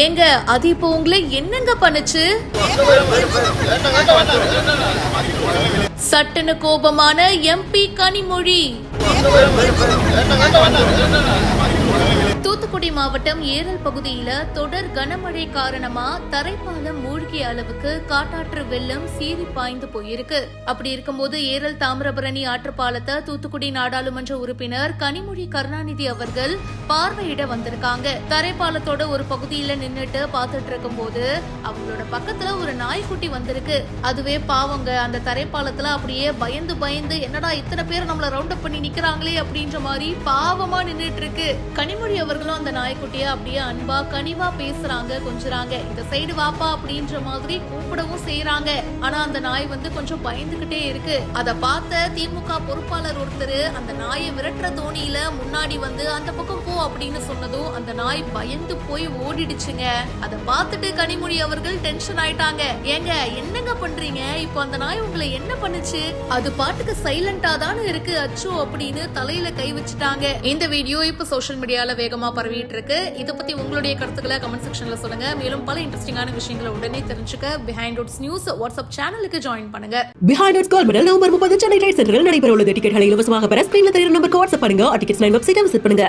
ஏங்க அது இப்போ உங்களை என்னங்க பண்ணுச்சு? சட்டுன்னு கோபமான எம்பி கனிமொழி. தூத்துக்குடி மாவட்டம் ஏரல் பகுதியில தொடர் கனமழை காரணமா தரைப்பாலம் மூழ்கிய அளவுக்கு காட்டாற்று வெள்ளம் சீறி பாய்ந்து போயிருக்கு. அப்படி இருக்கும்போது ஏரல் தாமிரபரணி ஆற்றுப்பாலத்தை தூத்துக்குடி நாடாளுமன்ற உறுப்பினர் கனிமொழி கருணாநிதி அவர்கள் பார்வையிட வந்திருக்காங்க. தரைப்பாலத்தோட ஒரு பகுதியில நின்னுட்டு பாத்துட்டு இருக்கும் போது அவங்களோட பக்கத்துல ஒரு நாய்க்குட்டி வந்திருக்கு. அதுவே பாவங்க அந்த தரைப்பாலத்துல அப்படியே பயந்து பயந்து என்னடா இத்தனை பேர் நம்மள ரவுண்ட் அப் பண்ணி நிக்கிறாங்களே அப்படின்ற மாதிரி பாவமா நின்னுட்டு இருக்கு. கனிமொழி அவர்களும் அந்த நாய்க்குட்டிய அப்படியே அன்பா கனிவா பேசுறாங்க, கொஞ்சறாங்க. இந்த சைடு வாப்பா அப்படின்ற மாதிரி கூப்பிடவும் செய்யறாங்க. ஆனா அந்த நாய் கொஞ்சம் பயந்துகிட்டே இருக்கு. அத பார்த்த திமுக பொறுப்பாளர் ஒருத்தர் அந்த நாயை விரட்டுற தோணியில முன்னாடி அந்த பக்கம் போ அப்படின்னு சொன்னதும் அந்த நாய் பயந்து போய் ஓடிடுச்சுங்க. அத பார்த்துட்டு கனிமொழி அவர்கள் டென்ஷன் ஆயிட்டாங்க. ஏங்க என்னங்க பண்றீங்க? இப்போ அந்த நாய் உங்களை என்ன பண்ணுச்சு? அது பாட்டுக்கு சைலண்டா தானே இருக்கு அச்சோ அப்படின்னு தலையில கை வச்சுட்டாங்க. இந்த வீடியோ இப்ப சோஷியல் மீடியால வேகமா பரவிட்டு இருக்கு. இத பத்தி உங்களுடைய கருத்துக்களை கமெண்ட் செக்ஷன்ல சொல்லுங்க. மேலும் பல இன்ட்ரெஸ்டிங்கான விஷயங்களை உடனே தெரிஞ்சுக்க பிஹைண்ட் ரூட்ஸ் நியூஸ் வாட்ஸ்அப் சேனலுக்கு ஜாயின் பண்ணுங்க. பிஹைண்ட் ரூட்ஸ் கால் மெடல் நவம்பர் 30 சென்னை ரைட் சென்டரில் நடைபெற உள்ள டிக்கெட்களை இலவசமாக பெற ஸ்கிரீன்ல தெரியுற நம்பருக்கு வாட்ஸ்அப் பண்ணுங்க. டிக்கெட்ஸ் லைன் வெப்சைட்டை விசிட் பண்ணுங்க.